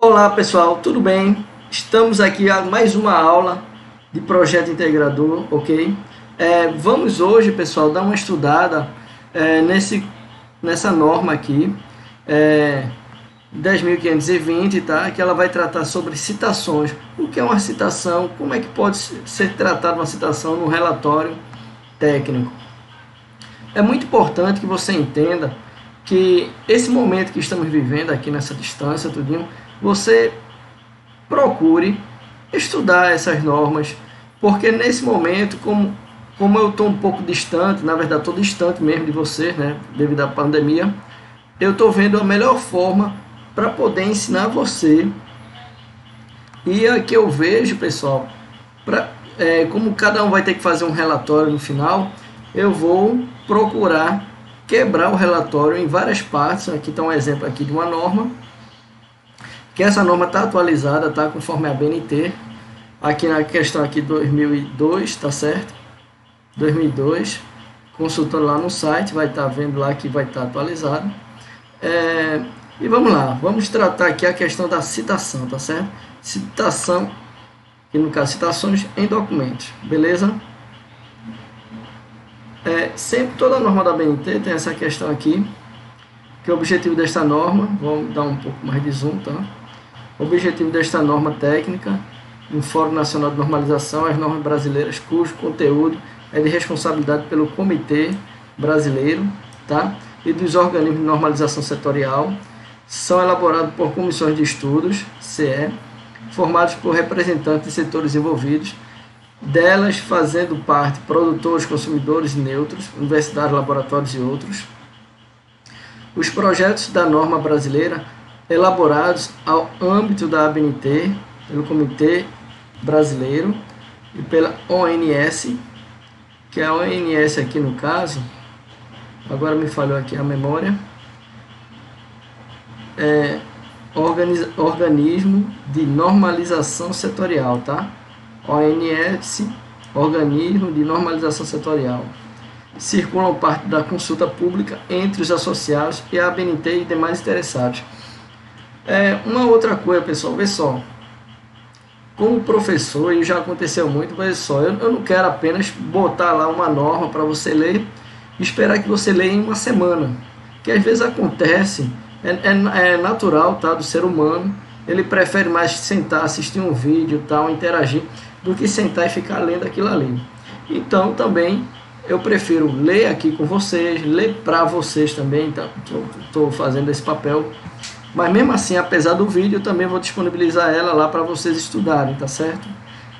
Olá pessoal, tudo bem? Estamos aqui a mais uma aula de projeto integrador, ok? Vamos hoje, pessoal, dar uma estudada nessa norma aqui, 10.520, tá? Que ela vai tratar sobre citações. O que é uma citação? Como é que pode ser tratada uma citação no relatório técnico? É muito importante que você entenda que esse momento que estamos vivendo aqui nessa distância, tudinho, você procure estudar essas normas, porque nesse momento, como eu estou um pouco distante, na verdade estou distante mesmo de vocês, né, devido à pandemia, eu estou vendo a melhor forma para poder ensinar você. E aqui eu vejo, pessoal, como cada um vai ter que fazer um relatório no final, eu vou procurar quebrar o relatório em várias partes. Aqui está um exemplo aqui de uma norma, que essa norma está atualizada, tá, conforme a BNT. Aqui na questão aqui 2002, tá certo? 2002, consultando lá no site, vai estar vendo lá que vai estar atualizado. E vamos lá, vamos tratar aqui a questão da citação, tá certo? Citação, que no caso citações em documentos, beleza? Sempre toda norma da BNT tem essa questão aqui, que o objetivo desta norma, vamos dar um pouco mais de zoom, tá? O objetivo desta norma técnica, no Fórum Nacional de Normalização, as normas brasileiras cujo conteúdo é de responsabilidade pelo Comitê Brasileiro, tá? E dos organismos de normalização setorial, são elaborados por comissões de estudos, CE, formados por representantes de setores envolvidos, delas fazendo parte produtores, consumidores e neutros, universidades, laboratórios e outros. Os projetos da norma brasileira elaborados ao âmbito da ABNT, pelo Comitê Brasileiro e pela ONS, que é a ONS aqui no caso, agora me falhou aqui a memória, Organismo de Normalização Setorial, tá? ONS, Organismo de Normalização Setorial. Circulam parte da consulta pública entre os associados e a ABNT e demais interessados. Uma outra coisa, pessoal, vê só, como professor, e já aconteceu muito, vê só, eu não quero apenas botar lá uma norma para você ler e esperar que você leia em uma semana, que às vezes acontece, é natural, tá, do ser humano, ele prefere mais sentar, assistir um vídeo, tal, interagir, do que sentar e ficar lendo aquilo ali. Então, também, eu prefiro ler aqui com vocês, ler para vocês também, tá? Estou fazendo esse papel. Mas mesmo assim, apesar do vídeo, eu também vou disponibilizar ela lá para vocês estudarem, tá certo?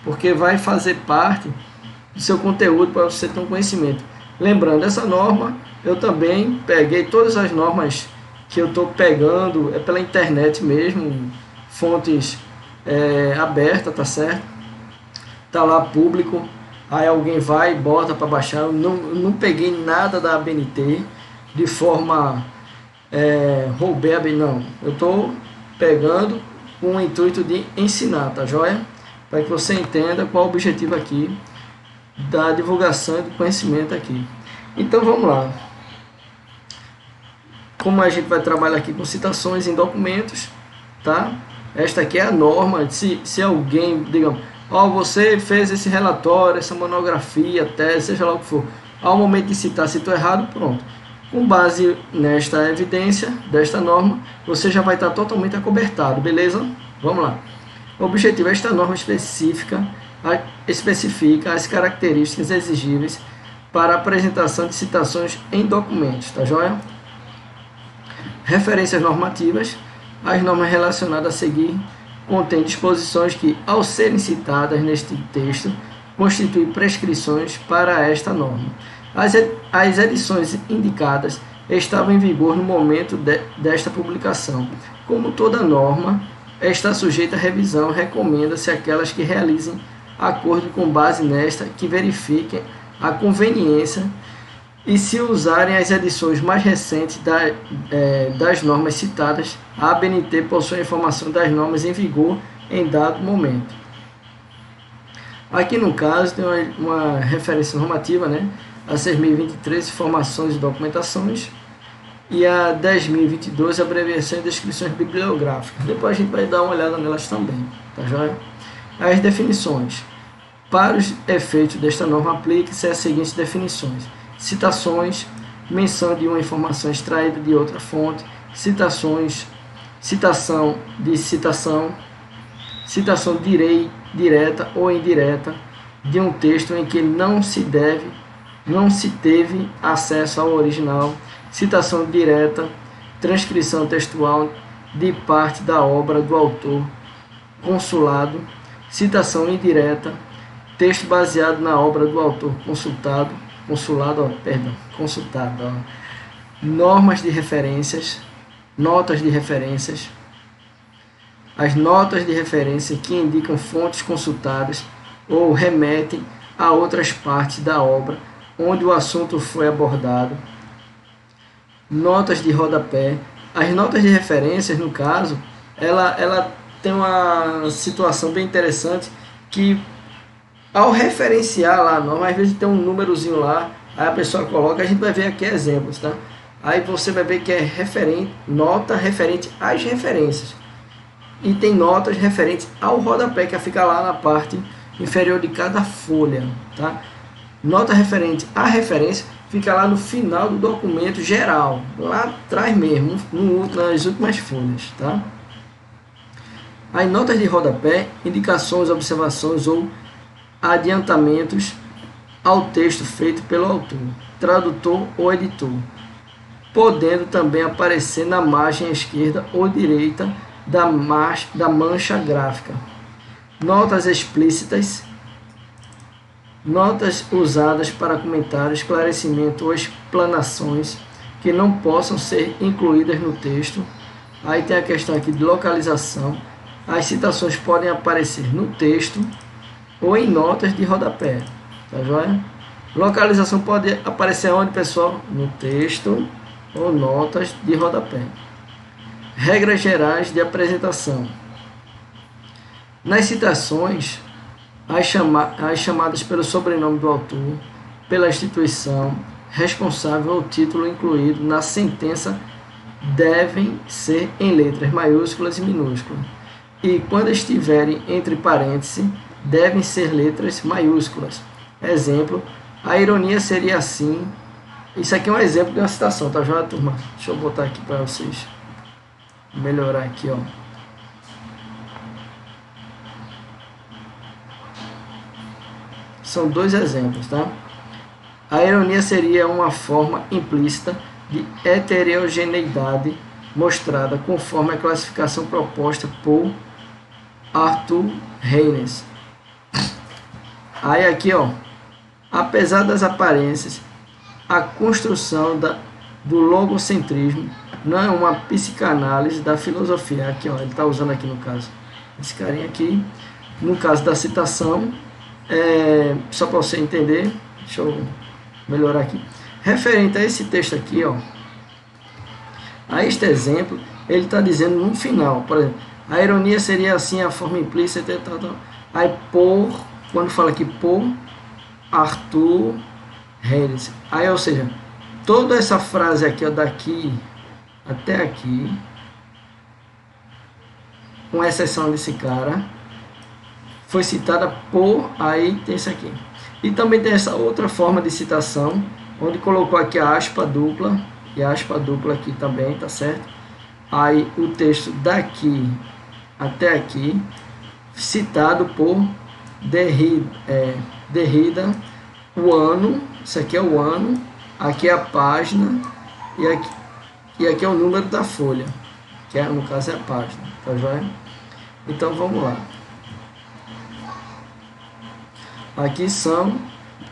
Porque vai fazer parte do seu conteúdo para você ter um conhecimento. Lembrando, essa norma, eu também peguei todas as normas que eu estou pegando, pela internet mesmo, fontes abertas, tá certo? Tá lá público, aí alguém vai e bota para baixar. Eu não peguei nada da ABNT de forma... roubei a BNT, não. Eu estou pegando com o intuito de ensinar, tá joia? Para que você entenda qual é o objetivo aqui da divulgação do conhecimento aqui. Então vamos lá. Como a gente vai trabalhar aqui com citações em documentos, tá? Esta aqui é a norma. Se alguém, digamos, você fez esse relatório, essa monografia, tese, seja lá o que for, ao momento de citar, citou errado, pronto. Com base nesta evidência, desta norma, você já vai estar totalmente acobertado, beleza? Vamos lá. O objetivo desta norma especifica as características exigíveis para a apresentação de citações em documentos, tá joia? Referências normativas. As normas relacionadas a seguir contêm disposições que, ao serem citadas neste texto, constituem prescrições para esta norma. As edições indicadas estavam em vigor no momento desta publicação. Como toda norma, está sujeita a revisão, recomenda-se aquelas que realizem acordo com base nesta, que verifiquem a conveniência e, se usarem as edições mais recentes das normas citadas, a ABNT possui a informação das normas em vigor em dado momento. Aqui no caso tem uma referência normativa, né? A 6.023, informações e documentações. e a 10.022, abreviação e descrições bibliográficas. Depois a gente vai dar uma olhada nelas também, tá joia? As definições. Para os efeitos desta norma, aplique-se as seguintes definições: citações, menção de uma informação extraída de outra fonte, citações, citação de citação, citação direta ou indireta de um texto em que não se teve acesso ao original, citação direta, transcrição textual de parte da obra do autor consulado, citação indireta, texto baseado na obra do autor consultado, normas de referências, notas de referências, as notas de referência que indicam fontes consultadas ou remetem a outras partes da obra onde o assunto foi abordado, notas de rodapé. As notas de referências, no caso, ela tem uma situação bem interessante que, ao referenciar lá a norma, às vezes tem um númerozinho lá, aí a pessoa coloca, a gente vai ver aqui exemplos, tá? Aí você vai ver que é nota referente às referências. E tem notas referentes ao rodapé, que fica lá na parte inferior de cada folha, tá? Nota referente à referência fica lá no final do documento geral, lá atrás mesmo, nas últimas folhas, tá? As notas de rodapé, indicações, observações ou adiantamentos ao texto feito pelo autor, tradutor ou editor, podendo também aparecer na margem esquerda ou direita da mancha gráfica. Notas explícitas, notas usadas para comentário, esclarecimento ou explanações que não possam ser incluídas no texto. Aí tem a questão aqui de localização. As citações podem aparecer no texto ou em notas de rodapé, tá joia? Localização pode aparecer onde, pessoal? No texto ou notas de rodapé. Regras gerais de apresentação. Nas citações, as chamadas pelo sobrenome do autor, pela instituição responsável ou título incluído na sentença devem ser em letras maiúsculas e minúsculas. E quando estiverem entre parênteses, devem ser letras maiúsculas. Exemplo, a ironia seria assim. Isso aqui é um exemplo de uma citação, tá joia, turma? Deixa eu botar aqui para vocês melhorar aqui, ó. São dois exemplos, tá? A ironia seria uma forma implícita de heterogeneidade mostrada conforme a classificação proposta por Arthur Haynes. Aí aqui, ó, apesar das aparências, a construção do logocentrismo não é uma psicanálise da filosofia. Aqui, ó, ele está usando aqui no caso, esse carinha aqui, no caso da citação, só para você entender, deixa eu melhorar aqui, referente a esse texto aqui, ó, a este exemplo, ele está dizendo no final, por exemplo, a ironia seria assim, a forma implícita, aí quando fala aqui por Arthur Haynes, aí, ou seja, toda essa frase aqui, ó, daqui até aqui, com exceção desse cara, foi citada por, aí tem isso aqui. E também tem essa outra forma de citação, onde colocou aqui a aspa dupla, e a aspa dupla aqui também, tá certo? Aí o texto daqui até aqui, citado por Derrida, o ano, isso aqui é o ano, aqui é a página, e aqui é o número da folha, que no caso é a página, tá joia? Então vamos lá. Aqui são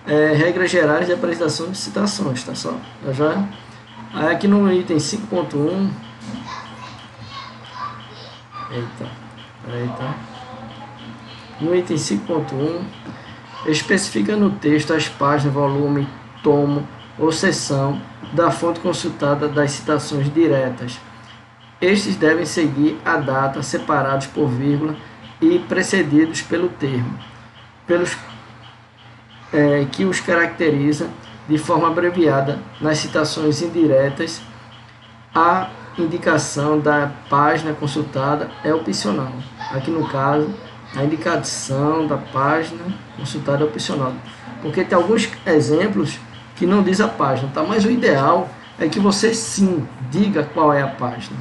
regras gerais de apresentação de citações, tá só? Tá joia? Aí aqui no item 5.1, no item 5.1, especifica no texto as páginas, volume, tomo ou seção da fonte consultada das citações diretas. Estes devem seguir a data, separados por vírgula e precedidos pelo termo, que os caracteriza de forma abreviada nas citações indiretas a indicação da página consultada é opcional. Aqui no caso, a indicação da página consultada é opcional, porque tem alguns exemplos que não diz a página, tá? Mas o ideal é que você sim diga qual é a página,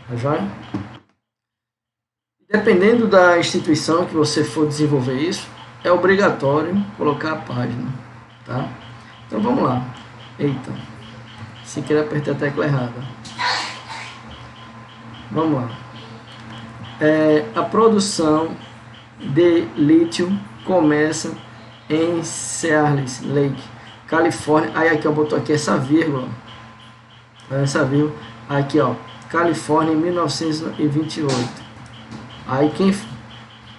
tá joia? Dependendo da instituição que você for desenvolver isso, é obrigatório colocar a página, tá? Então vamos lá. Eita, sem querer apertar a tecla errada. Vamos lá. A produção de lítio começa em Searles Lake, Califórnia. Aí aqui eu botou aqui essa vírgula. Essa vírgula. Aqui ó, Califórnia em 1928. Aí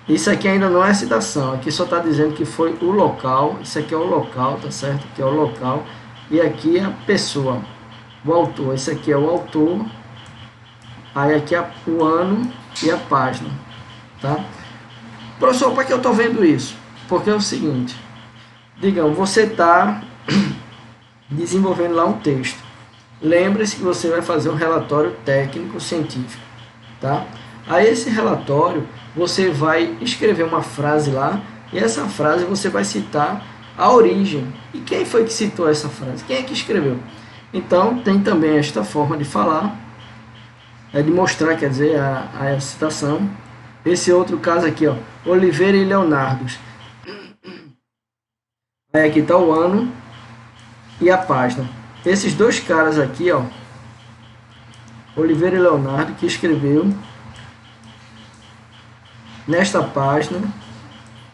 isso aqui ainda não é citação, aqui só está dizendo que foi o local, isso aqui é o local, tá certo? Aqui é o local, e aqui é a pessoa, o autor, esse aqui é o autor, aí aqui é o ano e a página, tá? Professor, para que eu estou vendo isso? Porque é o seguinte, digamos, você está desenvolvendo lá um texto, lembre-se que você vai fazer um relatório técnico científico, tá? Aí esse relatório, você vai escrever uma frase lá, e essa frase você vai citar a origem. E quem foi que citou essa frase? Quem é que escreveu? Então, tem também esta forma de falar, de mostrar, quer dizer, a citação. Esse outro caso aqui, ó, Oliveira e Leonardo. Aí aqui está o ano e a página. Esses dois caras aqui, ó, Oliveira e Leonardo, que escreveu nesta página,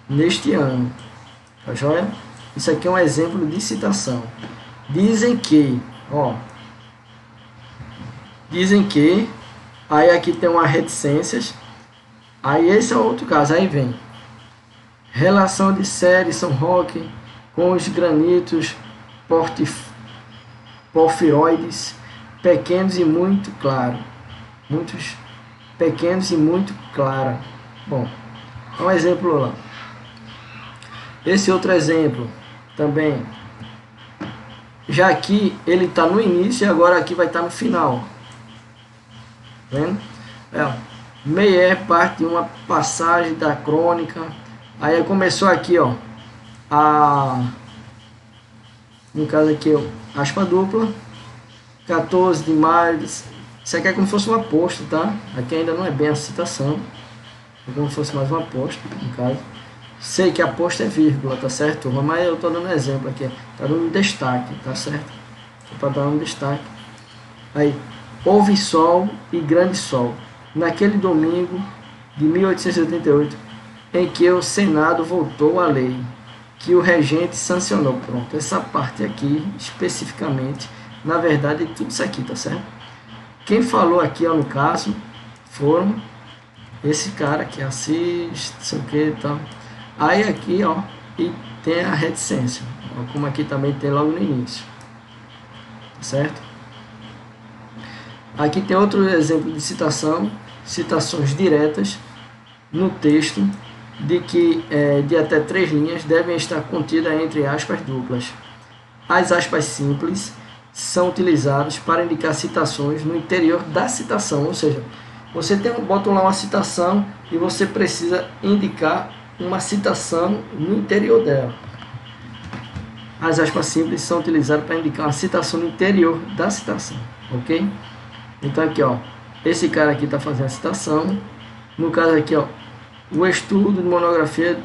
neste ano, tá joia? Isso aqui é um exemplo de citação. Dizem que, ó, dizem que, aí aqui tem uma reticências, aí esse é outro caso, aí vem, relação de série São Roque com os granitos porfiroides, pequenos e muito claro, muitos pequenos e muito clara. Bom, um exemplo lá. Esse outro exemplo também, já aqui ele está no início e agora aqui vai estar no final. Tá vendo? Meyer parte de uma passagem da crônica. Aí começou aqui, ó, no caso aqui, ó, aspa dupla, 14 de maio. Isso aqui é como se fosse um aposto, tá? Aqui ainda não é bem a citação. É como se fosse mais um aposto, no caso. Sei que aposto é vírgula, tá certo, turma? Mas eu tô dando exemplo aqui. Tá dando um destaque, tá certo? Para dar um destaque. Aí, houve sol e grande sol. Naquele domingo de 1888, em que o Senado votou a lei, que o regente sancionou. Pronto, essa parte aqui, especificamente, na verdade, tudo isso aqui, tá certo? Quem falou aqui, ó, no caso, foram esse cara que assiste, não sei o que e tal. Aí aqui, ó, e tem a reticência, ó, como aqui também tem logo no início, certo? Aqui tem outro exemplo de citação, citações diretas no texto, de que de até 3 linhas devem estar contidas entre aspas duplas. As aspas simples são utilizadas para indicar citações no interior da citação, ou seja, você bota lá uma citação e você precisa indicar uma citação no interior dela. As aspas simples são utilizadas para indicar uma citação no interior da citação, ok? Então aqui, ó, esse cara aqui está fazendo a citação. No caso aqui, ó, o estudo de monografia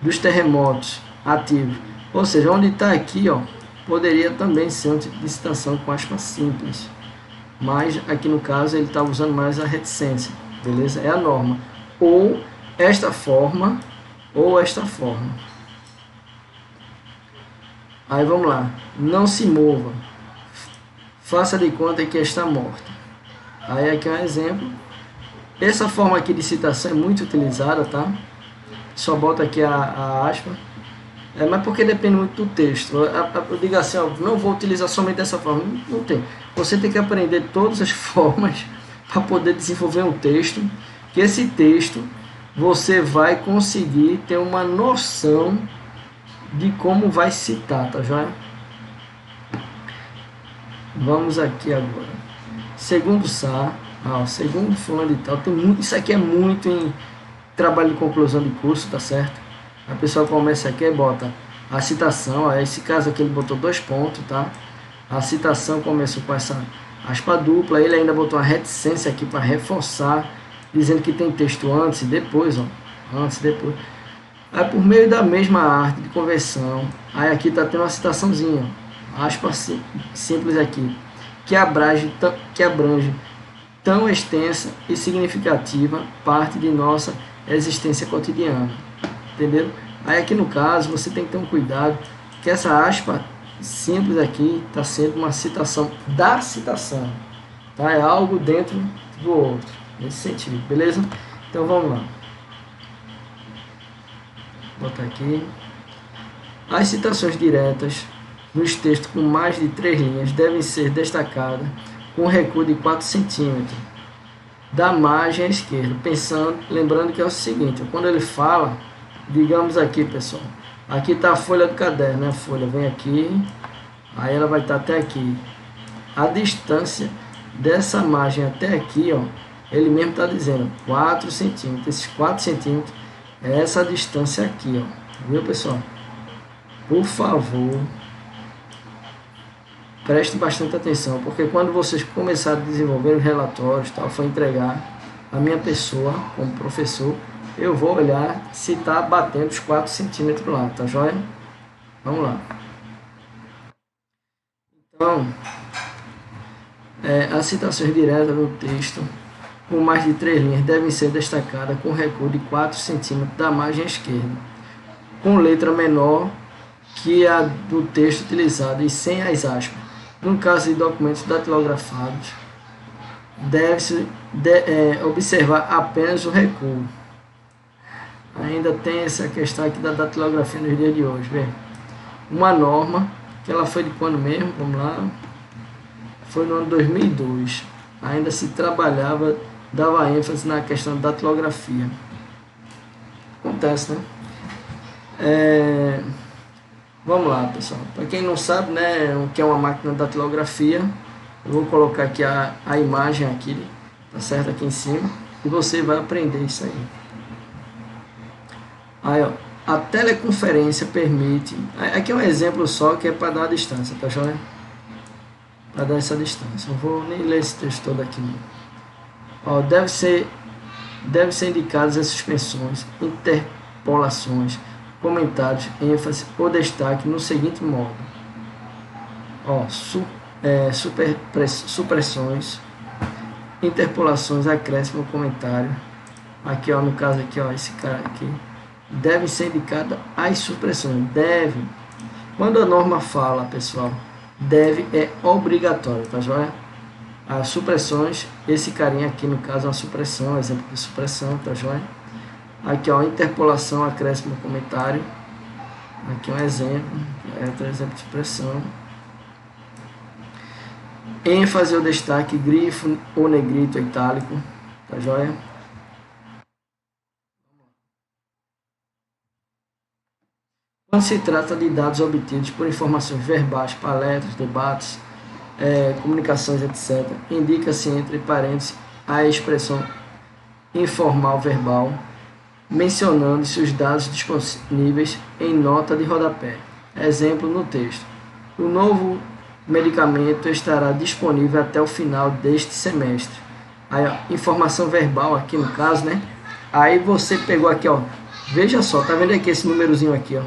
dos terremotos ativos. Ou seja, onde está aqui, ó, poderia também ser um tipo de citação com aspas simples. Mas aqui no caso ele está usando mais a reticência, beleza? É a norma. Ou esta forma, ou esta forma. Aí vamos lá. Não se mova. Faça de conta que está morta. Aí aqui é um exemplo. Essa forma aqui de citação é muito utilizada, tá? Só bota aqui a aspa. Mas porque depende muito do texto. Eu digo assim, ó, não vou utilizar somente dessa forma. Não tem. Você tem que aprender todas as formas para poder desenvolver um texto. Que esse texto você vai conseguir ter uma noção de como vai citar, tá joia? Vamos aqui agora. segundo Sá, segundo fulano de tal, tem muito, isso aqui é muito em trabalho de conclusão de curso, tá certo? A pessoa começa aqui e bota a citação, esse caso aqui ele botou 2 pontos, tá? A citação começou com essa aspa dupla, ele ainda botou uma reticência aqui para reforçar, dizendo que tem texto antes e depois, antes e depois. Aí por meio da mesma arte de conversão, aí aqui tá tendo uma citaçãozinha, aspa simples aqui, que abrange tão extensa e significativa parte de nossa existência cotidiana, entendeu? Aí aqui no caso você tem que ter um cuidado, que essa aspa simples aqui está sendo uma citação da citação, tá? É algo dentro do outro, nesse sentido, beleza? Então vamos lá. Vou botar aqui. As citações diretas nos textos com mais de 3 linhas devem ser destacadas com recuo de 4 centímetros da margem à esquerda, lembrando que é o seguinte, quando ele fala, digamos aqui, pessoal, aqui está a folha do caderno, né? A folha vem aqui, aí ela vai estar até aqui. A distância dessa margem até aqui, ele mesmo está dizendo 4 centímetros. Esses 4 centímetros é essa distância aqui, viu, pessoal? Por favor, preste bastante atenção, porque quando vocês começarem a desenvolver os relatórios, tal, for entregar a minha pessoa como professor, eu vou olhar se está batendo os 4 centímetros lá, tá joia? Vamos lá. Então, as citações diretas do texto com mais de 3 linhas devem ser destacadas com recuo de 4 centímetros da margem esquerda, com letra menor que a do texto utilizado e sem as aspas. No caso de documentos datilografados, deve-se observar apenas o recuo. Ainda tem essa questão aqui da datilografia nos dias de hoje. Vê? Uma norma, que ela foi de quando mesmo? Vamos lá. Foi no ano 2002. Ainda se trabalhava, dava ênfase na questão da datilografia. Acontece, né? Vamos lá, pessoal. Para quem não sabe, né, o que é uma máquina de datilografia, eu vou colocar aqui a imagem aqui, tá certo? Aqui em cima. E você vai aprender isso aí. Aí, a teleconferência permite... Aqui é um exemplo só que é para dar a distância, tá joia? Para dar essa distância. Eu vou nem ler esse texto todo aqui, não. Deve ser indicadas as suspensões, interpolações, comentários, ênfase ou destaque no seguinte modo. Supressões, interpolações, acréscimo, comentário. Aqui, no caso aqui, esse cara aqui. Devem ser indicadas as supressões. Deve. Quando a norma fala, pessoal, deve é obrigatório, tá joia? As supressões, esse carinha aqui no caso é uma supressão, exemplo de supressão, tá joia? Aqui, interpolação, acréscimo, comentário. Aqui um exemplo, outro exemplo de supressão. ênfase ou destaque, grifo ou negrito itálico, tá joia? Quando se trata de dados obtidos por informações verbais, palestras, debates, comunicações, etc., indica-se entre parênteses a expressão informal verbal, mencionando-se os dados disponíveis em nota de rodapé. Exemplo no texto. O novo medicamento estará disponível até o final deste semestre. Aí, informação verbal aqui no caso, né? Aí você pegou aqui, veja só, tá vendo aqui esse númerozinho aqui,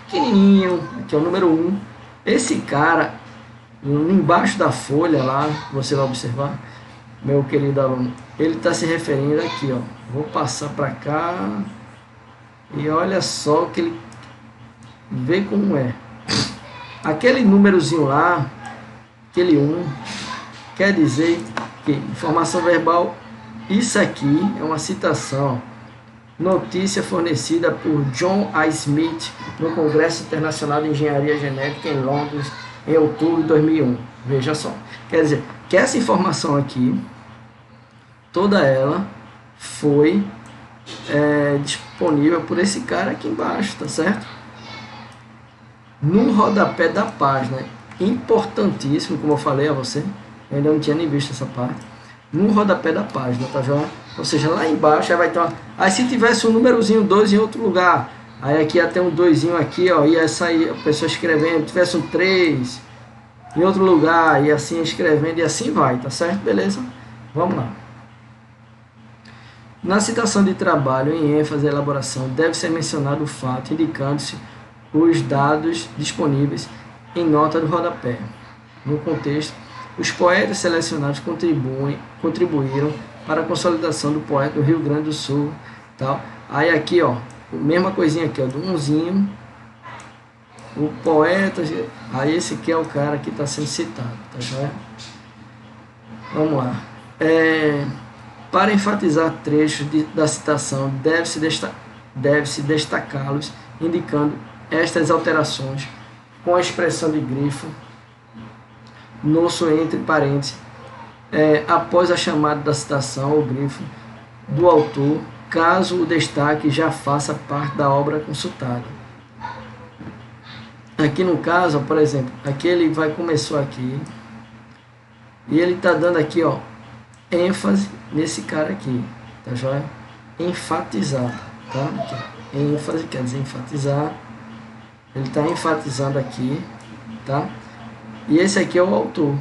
pequenininho, aqui, número 1. Esse cara, embaixo da folha lá, você vai observar, meu querido aluno, ele está se referindo aqui, vou passar para cá e olha só que ele vê como é. Aquele númerozinho lá, aquele 1, quer dizer que informação verbal, isso aqui é uma citação, notícia fornecida por John A. Smith no Congresso Internacional de Engenharia Genética em Londres em outubro de 2001. Veja só, quer dizer que essa informação aqui, toda ela foi disponível por esse cara aqui embaixo, tá certo? No rodapé da página, importantíssimo, como eu falei a você, Eu ainda não tinha nem visto essa parte. No rodapé da página, tá joia? Ou seja, lá embaixo aí vai ter uma... Aí se tivesse um númerozinho 2 em outro lugar, aí aqui ia ter um 2 aqui, ó, ia sair a pessoa escrevendo, tivesse um 3 em outro lugar, e assim escrevendo, e assim vai, tá certo? Beleza? Vamos lá. Na citação de trabalho em ênfase e elaboração, deve ser mencionado o fato, indicando-se os dados disponíveis em nota do rodapé. No contexto, os poetas selecionados contribuíram para a consolidação do poeta do Rio Grande do Sul. Tal. Aí aqui, ó, mesma coisinha aqui, ó, do umzinho, o poeta, aí esse aqui é o cara que está sendo citado, tá joia? Vamos lá. Para enfatizar trechos da citação, deve-se destacá-los, indicando estas alterações com a expressão de grifo, nosso entre parênteses, após a chamada da citação ou grifo do autor, caso o destaque já faça parte da obra consultada. Aqui no caso, por exemplo, aqui ele começou aqui, e ele está dando aqui, ó, ênfase nesse cara aqui, tá joia? Enfatizar, tá? Aqui, ênfase quer dizer enfatizar, ele está enfatizando aqui, tá? E esse aqui é o autor.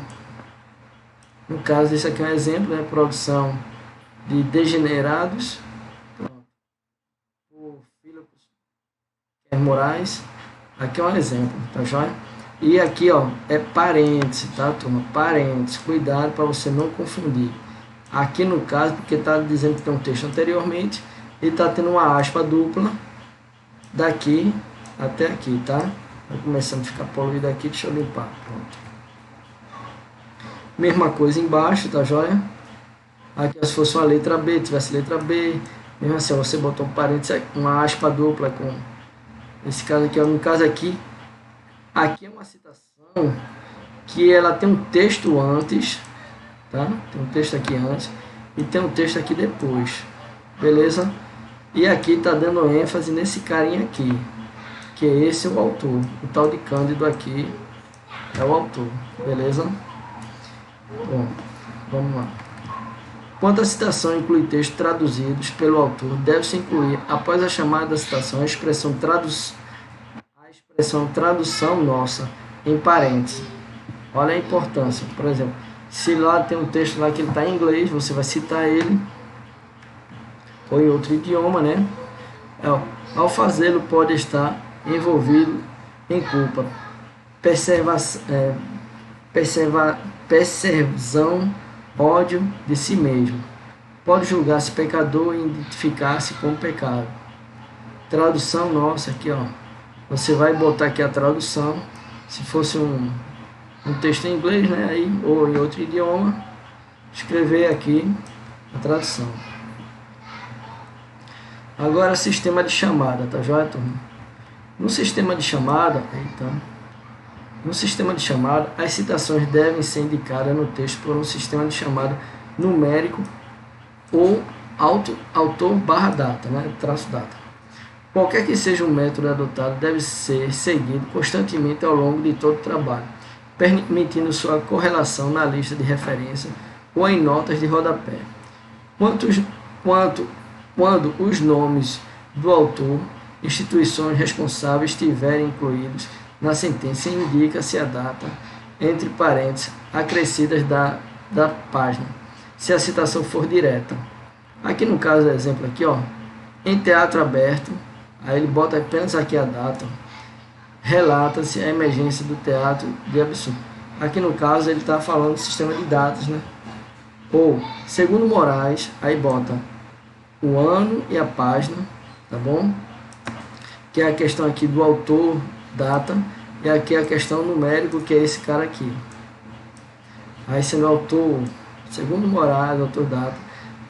No caso, esse aqui é um exemplo, né? Produção de Degenerados, por Filipe Moraes. Aqui é um exemplo, tá joia? E aqui, ó, é parênteses, tá, turma? Parênteses, cuidado para você não confundir. Aqui no caso, porque está dizendo que tem um texto anteriormente, e está tendo uma aspa dupla daqui até aqui, tá? Tá começando a ficar poluído aqui, deixa eu limpar, pronto. Mesma coisa embaixo, tá joia? Aqui se fosse uma letra B, tivesse letra B, mesmo assim, você botou um parênteses, uma aspa dupla com esse caso aqui, ó, no caso aqui é uma citação que ela tem um texto antes, tá? Tem um texto aqui antes e tem um texto aqui depois, beleza? E aqui tá dando ênfase nesse carinha aqui, que é esse o autor, o tal de Cândido aqui é o autor, beleza? Bom, vamos lá. Quando a citação inclui textos traduzidos pelo autor, deve-se incluir, após a chamada da citação, a expressão tradução nossa, em parênteses. Olha a importância. Por exemplo, se lá tem um texto lá que ele está em inglês, você vai citar ele, ou em outro idioma, né? Ao fazê-lo, pode estar envolvido em culpa, perversão, ódio de si mesmo. Pode julgar-se pecador e identificar-se como pecado. Tradução nossa aqui, ó. Você vai botar aqui a tradução. Se fosse um texto em inglês, né? Aí, ou em outro idioma, escrever aqui a tradução. Agora, sistema de chamada, tá joia, turma? No sistema de chamada, as citações devem ser indicadas no texto por um sistema de chamada numérico ou autor/data, né? Traço-data. Qualquer que seja o método adotado, deve ser seguido constantemente ao longo de todo o trabalho, permitindo sua correlação na lista de referência ou em notas de rodapé. Quando os nomes do autor, instituições responsáveis estiverem incluídos na sentença, indica-se a data, entre parênteses, acrescidas da página, se a citação for direta. Aqui no caso, exemplo aqui, ó, em teatro aberto, aí ele bota apenas aqui a data, relata-se a emergência do teatro de absurdo. Aqui no caso ele está falando do sistema de datas, né? Ou, segundo Moraes, aí bota o ano e a página, tá bom? Que é a questão aqui do autor, data, e aqui a questão numérico, que é esse cara aqui. Aí sendo autor, segundo Moraes, autor, data,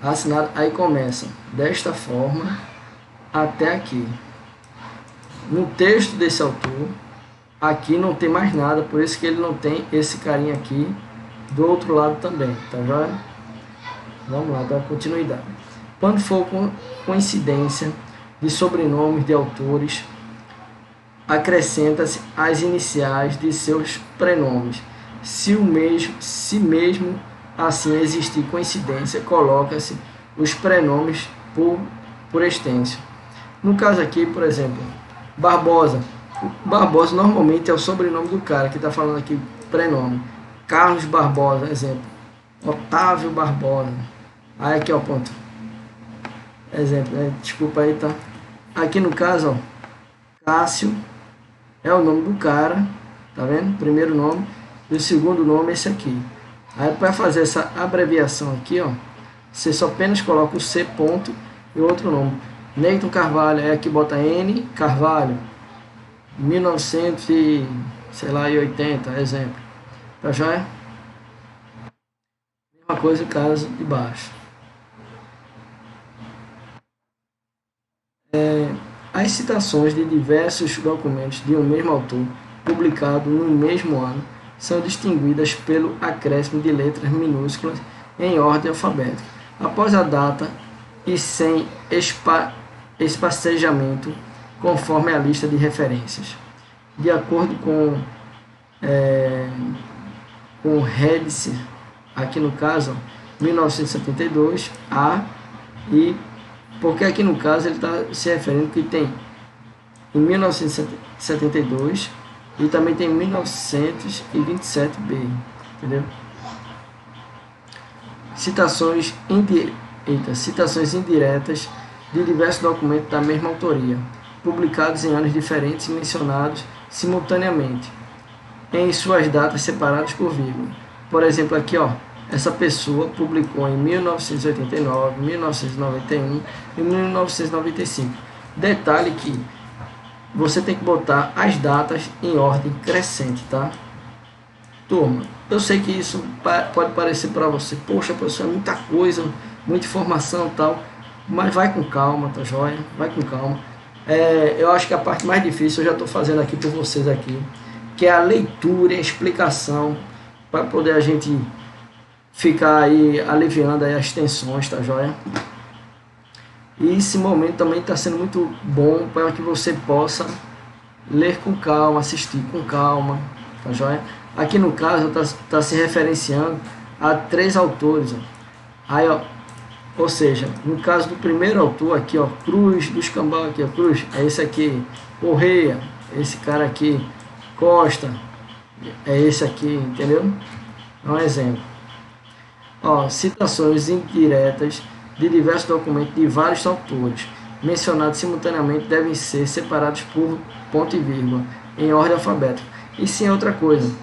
assinado, aí começa desta forma até aqui. No texto desse autor, aqui não tem mais nada, por isso que ele não tem esse carinha aqui do outro lado também, tá joia? Vamos lá, dá continuidade. Quando for coincidência de sobrenomes de autores, acrescenta-se as iniciais de seus prenomes. Se mesmo assim existir coincidência, coloca-se os prenomes por extenso. No caso aqui, por exemplo, Barbosa. Barbosa normalmente é o sobrenome do cara que está falando aqui, prenome. Carlos Barbosa, exemplo. Otávio Barbosa. Aí aqui, ó, ponto. Exemplo, né? Desculpa aí, tá? Aqui no caso, ó, Cássio é o nome do cara, tá vendo? Primeiro nome. E o segundo nome é esse aqui. Aí para fazer essa abreviação aqui, ó, você só apenas coloca o C ponto e outro nome. Neyton Carvalho, aí aqui bota N Carvalho, 1980, exemplo. Tá joia? Mesma coisa no caso de baixo. As citações de diversos documentos de um mesmo autor, publicado no mesmo ano, são distinguidas pelo acréscimo de letras minúsculas em ordem alfabética, após a data e sem espacejamento, conforme a lista de referências. De acordo com Redice, aqui no caso, 1972, A, e porque aqui no caso ele está se referindo que tem em 1972 e também tem 1927B, entendeu? Citações indiretas de diversos documentos da mesma autoria, publicados em anos diferentes e mencionados simultaneamente, em suas datas separadas por vírgula. Por exemplo, aqui, ó, essa pessoa publicou em 1989, 1991 e 1995. Detalhe que você tem que botar as datas em ordem crescente, tá? Turma, eu sei que isso pode parecer para você, poxa, professor, é muita coisa, muita informação e tal, mas vai com calma, tá joia? Vai com calma. Eu acho que a parte mais difícil eu já estou fazendo aqui por vocês aqui, que é a leitura e a explicação, para poder a gente ficar aí aliviando aí as tensões, tá joia? E esse momento também está sendo muito bom para que você possa ler com calma, assistir com calma, tá joia? Aqui no caso tá se referenciando a 3 autores, ó. Aí, ó, ou seja, no caso do primeiro autor aqui, ó, Cruz dos Cambau aqui, ó, Cruz, é esse aqui, Correia, esse cara aqui, Costa, é esse aqui, entendeu? É um exemplo. Ó, citações indiretas de diversos documentos de vários autores, mencionados simultaneamente, devem ser separados por ponto e vírgula, em ordem alfabética. E sim é outra coisa.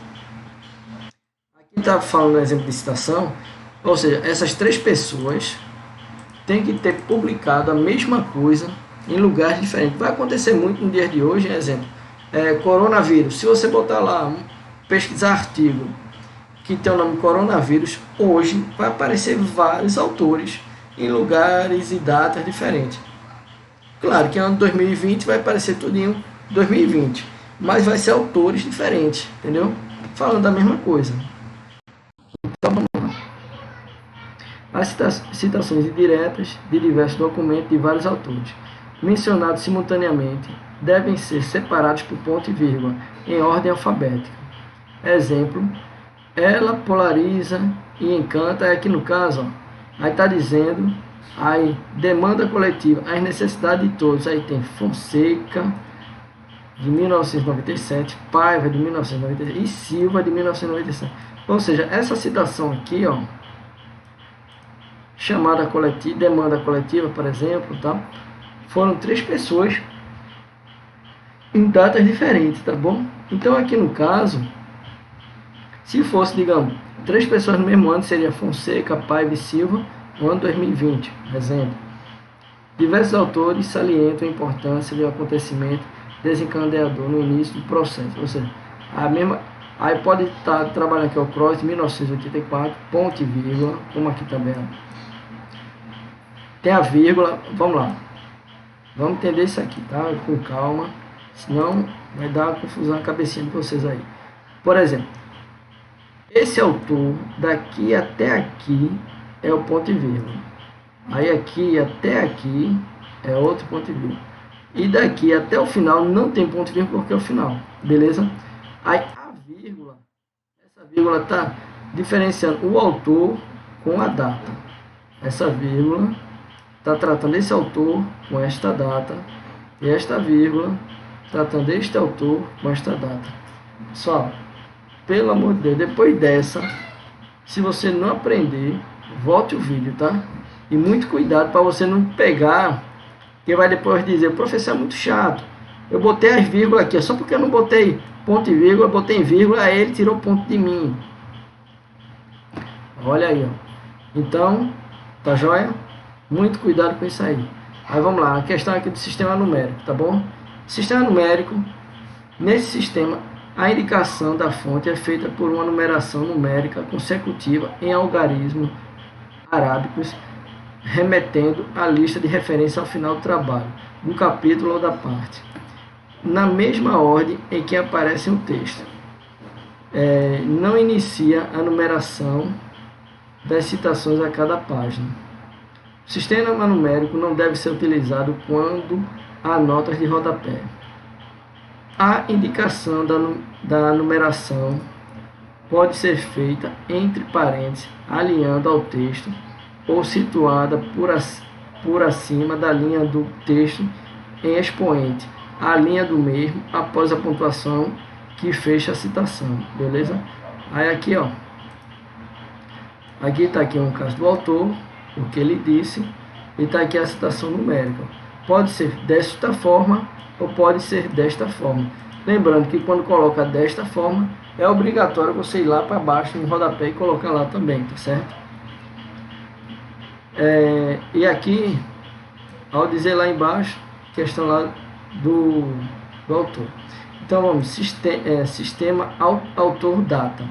Aqui está falando do exemplo de citação, ou seja, essas 3 pessoas têm que ter publicado a mesma coisa em lugares diferentes. Vai acontecer muito no dia de hoje, exemplo, coronavírus. Se você botar lá, pesquisar artigo que tem o nome coronavírus, hoje vai aparecer vários autores em lugares e datas diferentes. Claro que ano 2020 vai aparecer tudo em 2020, mas vai ser autores diferentes, entendeu? Falando da mesma coisa. Então vamos lá. As citações indiretas de diversos documentos de vários autores, mencionados simultaneamente, devem ser separados por ponto e vírgula, em ordem alfabética. Exemplo, ela polariza e encanta, aqui no caso, ó, aí está dizendo, aí, demanda coletiva, as necessidades de todos, aí tem Fonseca, de 1997, Paiva, de 1997, e Silva, de 1997. Ou seja, essa citação aqui, ó, chamada coletiva, demanda coletiva, por exemplo, tá? Foram 3 pessoas em datas diferentes, tá bom? Então, aqui no caso, se fosse, digamos, 3 pessoas no mesmo ano, seria Fonseca, Paiva e Silva, no ano 2020, exemplo. Diversos autores salientam a importância do acontecimento desencadeador no início do processo, ou seja, a mesma, aí pode estar trabalhando aqui o Cross de 1984, ponto e vírgula, como aqui também, ó. Tem a vírgula, vamos lá, vamos entender isso aqui, tá? Com calma, senão vai dar uma confusão na cabecinha de vocês aí. Por exemplo, esse autor, daqui até aqui, é o ponto e vírgula. Aí aqui até aqui é outro ponto e vírgula. E daqui até o final não tem ponto e vírgula porque é o final. Beleza? Aí a vírgula, essa vírgula está diferenciando o autor com a data. Essa vírgula está tratando esse autor com esta data. E esta vírgula tratando este autor com esta data. Pessoal, pelo amor de Deus, depois dessa, se você não aprender, volte o vídeo, tá? E muito cuidado para você não pegar, que vai depois dizer, o professor é muito chato. Eu botei as vírgulas aqui, só porque eu não botei ponto e vírgula, botei vírgula, aí ele tirou ponto de mim. Olha aí, ó. Então, tá joia? Muito cuidado com isso aí. Aí vamos lá, a questão aqui do sistema numérico, tá bom? Sistema numérico, nesse sistema, a indicação da fonte é feita por uma numeração numérica consecutiva em algarismos arábicos, remetendo à lista de referência ao final do trabalho, do capítulo ou da parte, na mesma ordem em que aparece o texto. Não inicia a numeração das citações a cada página. O sistema numérico não deve ser utilizado quando há notas de rodapé. A indicação da numeração pode ser feita entre parênteses, alinhando ao texto, ou situada por acima da linha do texto em expoente, a linha do mesmo após a pontuação que fecha a citação, beleza? Aí aqui, ó, aqui está aqui um caso do autor, o que ele disse, e está aqui a citação numérica. Pode ser desta forma ou pode ser desta forma. Lembrando que quando coloca desta forma, é obrigatório você ir lá para baixo no rodapé e colocar lá também, tá certo? E aqui, ao dizer lá embaixo, questão lá do autor. Então vamos, sistema autor-data.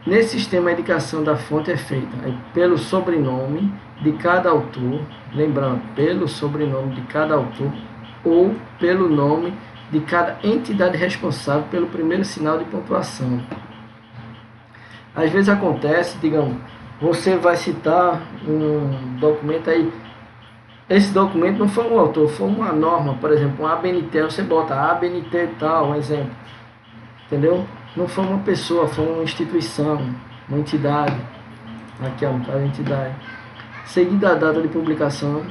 Nesse sistema, a indicação da fonte é feita pelo sobrenome de cada autor, lembrando, pelo sobrenome de cada autor, ou pelo nome de cada entidade responsável pelo primeiro sinal de pontuação. Às vezes acontece, digamos, você vai citar um documento aí, esse documento não foi um autor, foi uma norma, por exemplo, um ABNT, você bota ABNT tal, um exemplo, entendeu? Não foi uma pessoa, foi uma instituição, uma entidade, aqui ó, a entidade, seguida a data de publicação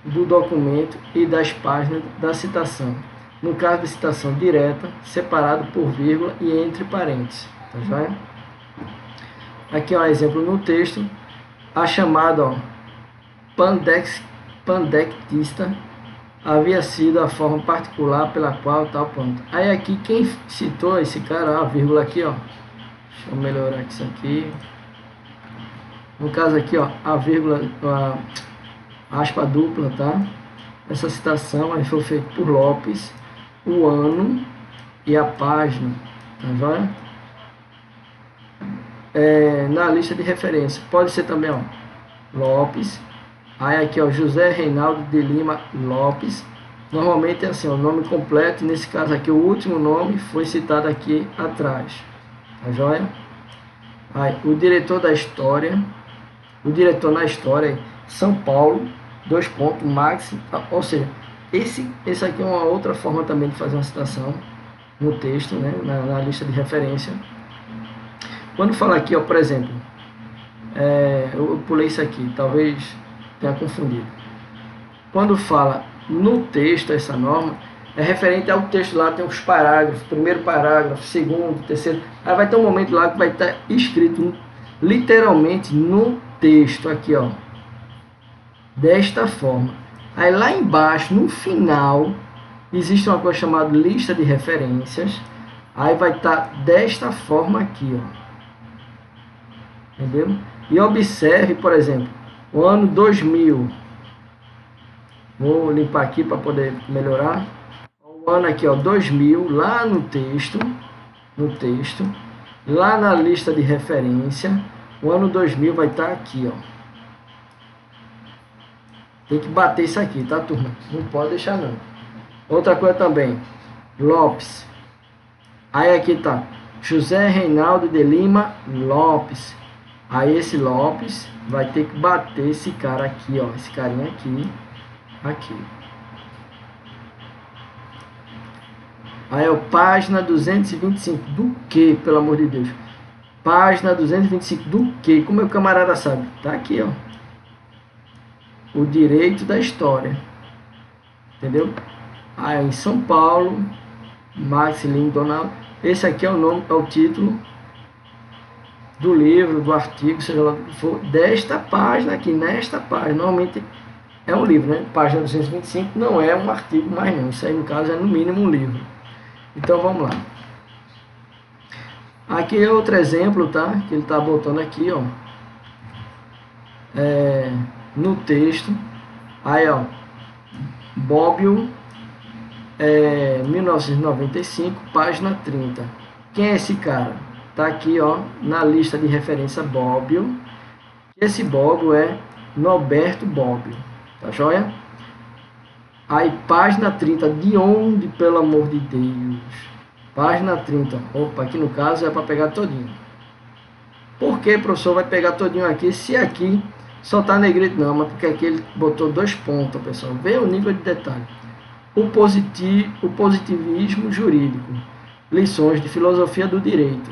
do documento e das páginas da citação. No caso de citação direta, separado por vírgula e entre parênteses, tá joia? Aqui ó, exemplo no texto, a chamada ó, pandectista havia sido a forma particular pela qual tal ponto. Aí aqui quem citou esse cara, a vírgula aqui, ó. Deixa eu melhorar isso aqui. No caso aqui, ó, a vírgula, a aspa dupla, tá? Essa citação aí foi feita por Lopes, o ano e a página, tá joia? Na lista de referência, pode ser também, ó, Lopes. Aí aqui, ó, José Reinaldo de Lima Lopes. Normalmente é assim, ó, o nome completo. Nesse caso aqui, o último nome foi citado aqui atrás. Tá joia? Aí, o diretor da história. O diretor na história, São Paulo, Max. Ou seja, esse aqui é uma outra forma também de fazer uma citação no texto, né, na lista de referência. Quando fala aqui, ó, por exemplo, eu pulei isso aqui, talvez tenha confundido. Quando fala no texto, essa norma é referente ao texto lá, tem os parágrafos, primeiro parágrafo, segundo, terceiro, aí vai ter um momento lá que vai estar escrito literalmente no texto, aqui ó, desta forma. Aí lá embaixo, no final, existe uma coisa chamada lista de referências, aí vai estar desta forma aqui, ó. Entendeu? E observe, por exemplo, o ano 2000. Vou limpar aqui para poder melhorar. O ano aqui, ó, 2000, lá no texto, lá na lista de referência, o ano 2000 vai estar aqui, ó. Tem que bater isso aqui, tá, turma? Não pode deixar não. Outra coisa também, Lopes. Aí aqui tá José Reinaldo de Lima Lopes. Aí esse Lopes vai ter que bater esse cara aqui, ó, esse carinha aqui, aqui. Aí, ó, página 225. Do que, pelo amor de Deus? Página 225 do que? Como é que o camarada sabe? Tá aqui, ó. O direito da história. Entendeu? Aí, em São Paulo, Max Lindonal. Esse aqui é o nome, é o título do livro, do artigo, seja lá o que for, desta página aqui, nesta página. Normalmente é um livro, né? Página 225 não é um artigo mais não. Isso aí, no caso, é no mínimo um livro. Então, vamos lá. Aqui é outro exemplo, tá? Que ele tá botando aqui, ó. No texto. Aí, ó. Bobbio, 1995, página 30. Quem é esse cara? Tá aqui, ó, na lista de referência Bobbio. Esse Bobbio é Norberto Bobbio. Tá joia? Aí, página 30. De onde, pelo amor de Deus? Página 30. Opa, aqui no caso é para pegar todinho. Por que, professor, vai pegar todinho aqui? Se aqui só tá negrito, não, mas porque aqui ele botou 2 pontos, pessoal. Vê o nível de detalhe. O positivismo jurídico. Lições de filosofia do direito.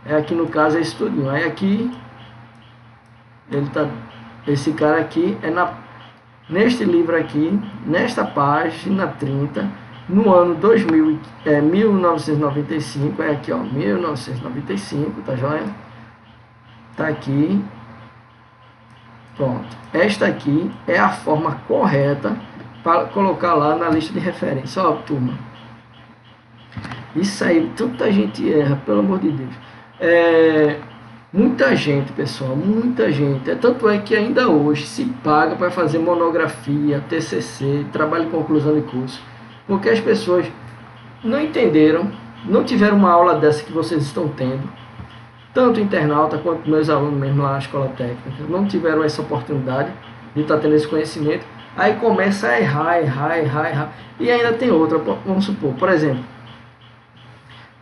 Aqui no caso é isso tudinho. Aí aqui, esse cara aqui é neste livro aqui, nesta página 30, no ano 1995, é aqui, ó, 1995, tá joia? Tá aqui. Pronto. Esta aqui é a forma correta para colocar lá na lista de referência. Ó, turma. Isso aí, tanta gente erra, pelo amor de Deus. Muita gente, pessoal, muita gente. Tanto é que ainda hoje se paga para fazer monografia, TCC, trabalho de conclusão de curso. Porque as pessoas não entenderam, não tiveram uma aula dessa que vocês estão tendo. Tanto internauta quanto meus alunos mesmo lá na escola técnica. Não tiveram essa oportunidade de estar tendo esse conhecimento. Aí começa a errar. E ainda tem outra, vamos supor, por exemplo.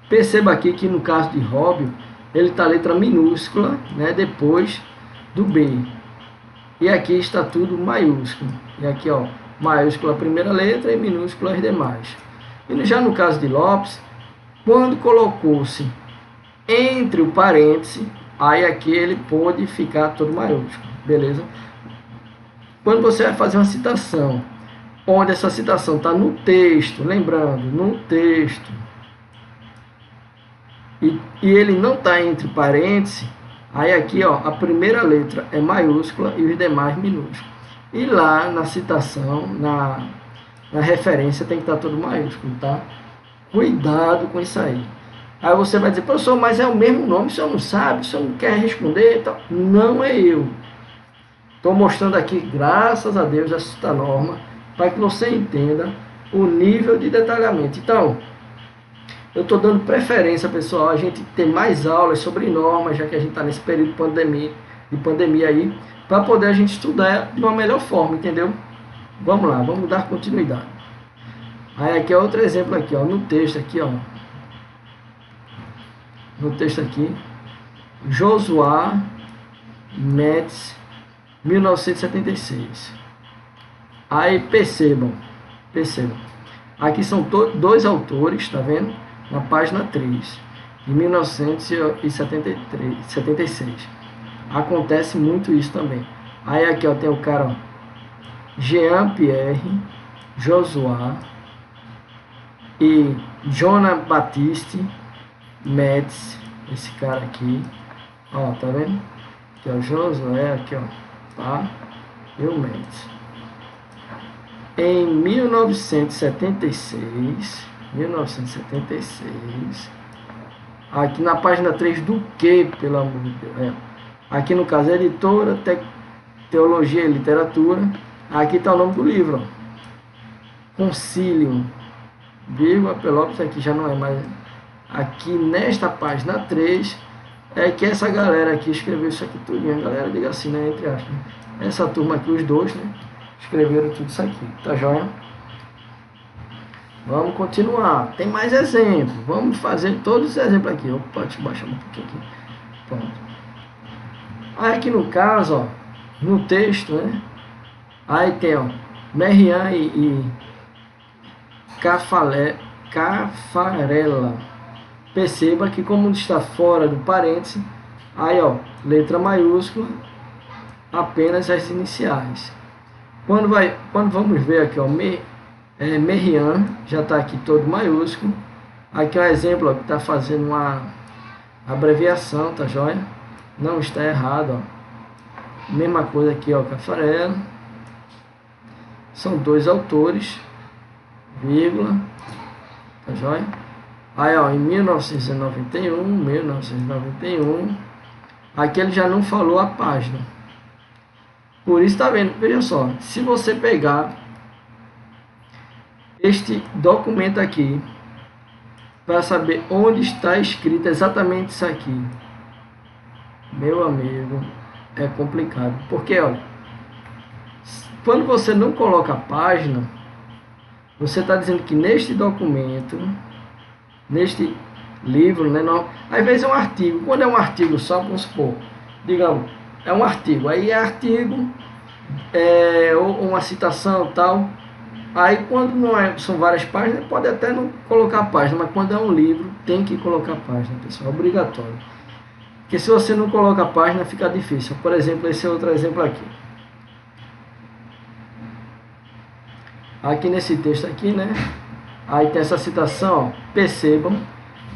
Perceba aqui que no caso de Bobbio, ele está a letra minúscula, né, depois do B. E aqui está tudo maiúsculo. E aqui, ó, maiúscula a primeira letra e minúscula as demais. E já no caso de Lopes, quando colocou-se entre o parêntese, aí aqui ele pôde ficar todo maiúsculo, beleza? Quando você vai fazer uma citação, onde essa citação está no texto, lembrando, no texto, e ele não está entre parênteses, aí aqui, ó, a primeira letra é maiúscula e os demais minúsculos. E lá na citação, na referência, tem que estar tudo maiúsculo, tá? Cuidado com isso aí. Aí você vai dizer, professor, mas é o mesmo nome, o senhor não sabe, o senhor não quer responder, tal. Não é eu. Estou mostrando aqui, graças a Deus, essa norma, para que você entenda o nível de detalhamento. Então, eu estou dando preferência, pessoal, a gente ter mais aulas sobre normas, já que a gente está nesse período de pandemia aí, para poder a gente estudar de uma melhor forma, entendeu? Vamos lá, vamos dar continuidade. Aí aqui é outro exemplo aqui, ó, no texto aqui, ó. No texto aqui, Josué Metz, 1976. Aí percebam. Aqui são 2 autores, tá vendo? Na página 3, de 1976. Acontece muito isso também. Aí aqui, ó, tem o cara, ó, Jean-Pierre Josué e Jonas Baptiste Metz, esse cara aqui, ó, tá vendo? Aqui, ó, Josué, aqui, ó, tá? E o Metz. Em 1976, aqui na página 3 do que, pelo amor de Deus? Aqui no caso, editora, Teologia e Literatura. Aqui está o nome do livro, ó. Concílio, vírgula, Pelópis, aqui já não é mais. Aqui nesta página 3 é que essa galera aqui escreveu isso aqui tudo. A galera, diga assim, né, entre aspas. Essa turma aqui, os dois, né, escreveram tudo isso aqui, tá joia? Vamos continuar. Tem mais exemplos. Vamos fazer todos os exemplos aqui. Opa, deixa eu baixar um pouquinho aqui. Pronto. Aí aqui no caso, ó, no texto, né? Aí tem, ó, Merian e Caffarella. Perceba que como está fora do parêntese, aí ó, letra maiúscula, apenas as iniciais. Quando vamos ver aqui, ó, Merian, já está aqui todo maiúsculo. Aqui é um exemplo, ó, que está fazendo uma abreviação, tá joia? Não está errado, ó. Mesma coisa aqui, ó, Caffarella. São dois autores, vírgula, tá joia? Aí, ó, em 1991, aqui ele já não falou a página. Por isso, tá vendo? Veja só, se você pegar este documento aqui, para saber onde está escrito exatamente isso aqui, meu amigo, é complicado. Porque, olha, quando você não coloca a página, você está dizendo que neste documento, neste livro, né, não, às vezes é um artigo. Quando é um artigo só, vamos supor, digamos, é um artigo, aí é artigo, ou uma citação tal. Aí quando não é, são várias páginas, pode até não colocar a página, mas quando é um livro, tem que colocar a página, pessoal, é obrigatório. Porque se você não coloca a página, fica difícil. Por exemplo, esse é outro exemplo aqui. Aqui nesse texto aqui, né? Aí tem essa citação, ó, percebam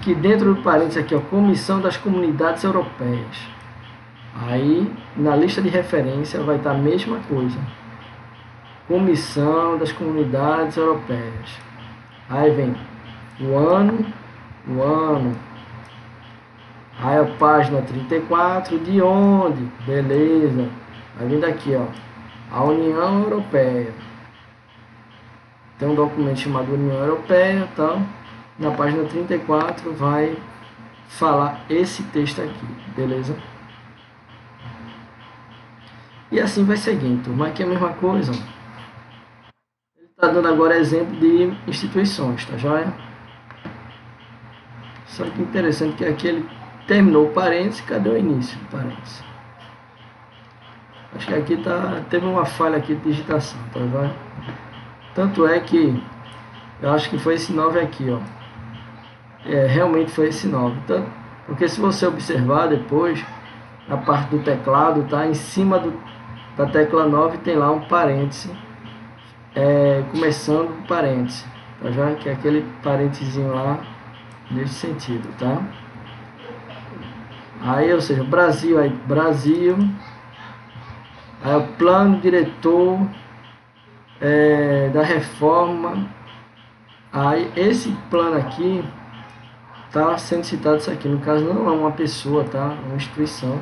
que dentro do parênteses aqui, ó, Comissão das Comunidades Europeias. Aí, na lista de referência, vai estar a mesma coisa. Comissão das Comunidades Europeias. Aí vem o ano. Aí a página 34, de onde? Beleza. Aí vem daqui, ó, a União Europeia. Tem um documento chamado União Europeia, tal. Na página 34 vai falar esse texto aqui, beleza? E assim vai seguindo, turma. Aqui é a mesma coisa. Ele está dando agora exemplo de instituições, tá joia? Só que interessante que aqui ele terminou o parênteses, cadê o início do parênteses? Acho que aqui teve uma falha aqui de digitação, tá joia? Tanto é que eu acho que foi esse 9 aqui, ó. Realmente foi esse 9. Então, porque se você observar depois, a parte do teclado, tá? Em cima da tecla 9 tem lá um parêntese, começando o parêntese, tá já? Que é aquele parênteses lá, nesse sentido, tá? Aí, ou seja, Brasil, aí o plano diretor da reforma. Aí esse plano aqui está sendo citado isso aqui, no caso não é uma pessoa, tá? É uma instituição,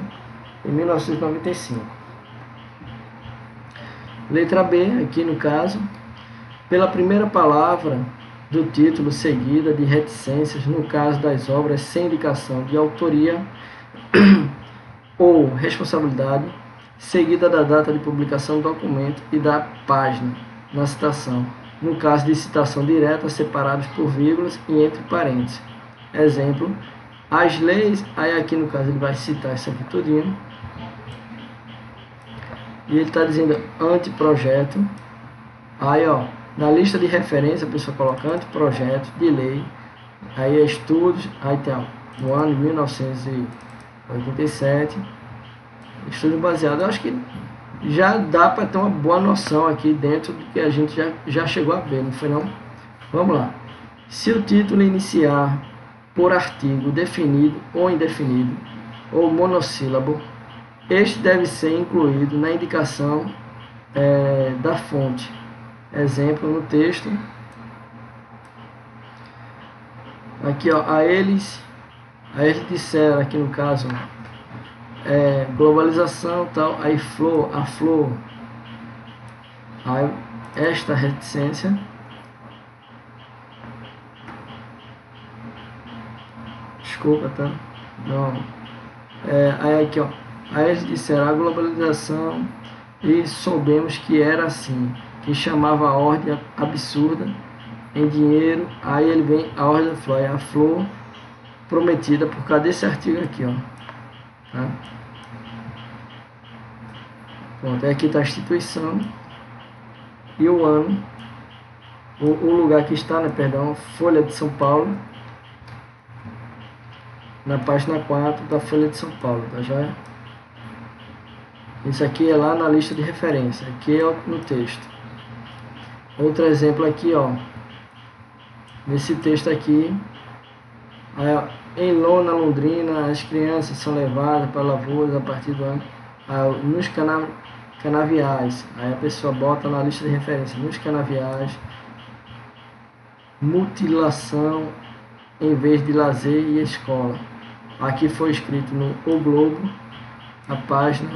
em 1995. Letra B, aqui no caso, pela primeira palavra do título seguida de reticências, no caso das obras sem indicação de autoria ou responsabilidade, seguida da data de publicação do documento e da página na citação, no caso de citação direta, separados por vírgulas e entre parênteses. Exemplo, as leis, aí aqui no caso ele vai citar isso aqui tudinho, e ele está dizendo anteprojeto. Aí, ó, na lista de referência a pessoa coloca anteprojeto de lei, aí é estudos, aí tem, ó, no ano de 1987, estudo baseado. Eu acho que já dá para ter uma boa noção aqui dentro do que a gente já chegou a ver, não foi não? Vamos lá. Se o título iniciar por artigo definido ou indefinido, ou monossílabo, este deve ser incluído na indicação da fonte. Exemplo no texto. Aqui, ó, a eles disseram, aqui no caso, globalização tal, aí a flor, aí esta reticência, desculpa, tá? Não. Aí aqui, ó, aí eles disseram a globalização e soubemos que era assim, que chamava a ordem absurda em dinheiro. Aí ele vem a ordem da flor, a flor prometida por causa desse artigo aqui, ó, tá? Pronto, aqui está a instituição e o ano o lugar que está, né, perdão, Folha de São Paulo, na página 4 da Folha de São Paulo, tá joia? Isso aqui é lá na lista de referência, aqui é no texto. Outro exemplo aqui, ó, nesse texto aqui, em Lona, Londrina, as crianças são levadas para lavouras a partir do ano, nos canaviais, aí a pessoa bota na lista de referência, nos canaviais, mutilação em vez de lazer e escola. Aqui foi escrito no O Globo, a página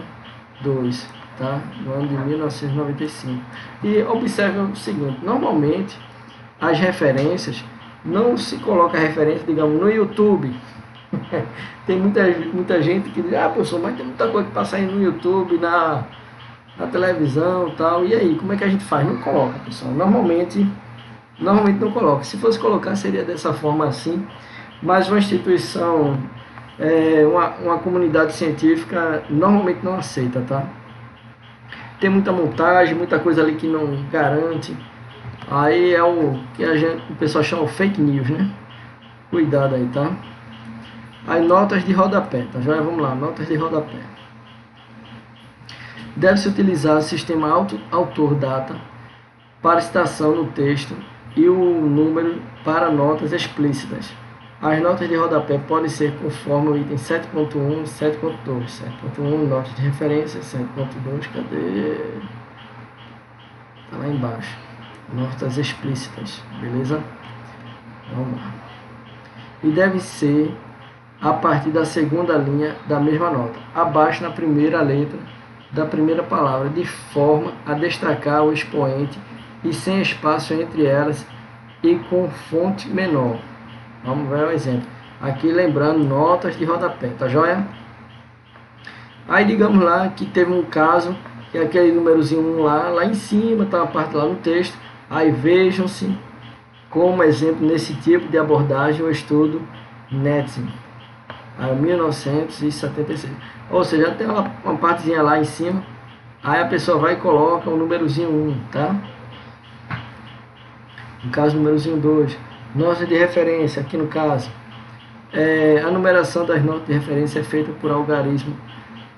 2, tá? No ano de 1995. E observe o seguinte, normalmente as referências, não se coloca a referência, digamos, no YouTube. Tem muita gente que diz, professor, mas tem muita coisa que passa aí no YouTube, na televisão e tal, e aí, como é que a gente faz? Não coloca, pessoal, normalmente não coloca. Se fosse colocar, seria dessa forma assim, mas uma instituição, uma comunidade científica normalmente não aceita, tá? Tem muita montagem, muita coisa ali que não garante. Aí é o que o pessoal chama de fake news, né? Cuidado aí, tá? Aí notas de rodapé, tá? Já vamos lá, notas de rodapé. Deve-se utilizar o sistema autor-data para citação no texto e o número para notas explícitas. As notas de rodapé podem ser conforme o item 7.1 e 7.2. 7.1, notas de referência, 7.2, cadê? Tá lá embaixo. Notas explícitas, beleza? Vamos lá. E deve ser a partir da segunda linha da mesma nota, abaixo na primeira letra da primeira palavra, de forma a destacar o expoente e sem espaço entre elas e com fonte menor. Vamos ver o exemplo. Aqui lembrando, notas de rodapé, tá joia? Aí digamos lá que teve um caso, que é aquele númerozinho 1 lá em cima, tá uma parte lá no texto. Aí vejam-se como exemplo nesse tipo de abordagem o estudo Netzing, 1976. Ou seja, tem uma partezinha lá em cima, aí a pessoa vai e coloca o númerozinho 1, tá? No caso, númerozinho 2. Notas de referência, aqui no caso, a numeração das notas de referência é feita por algarismos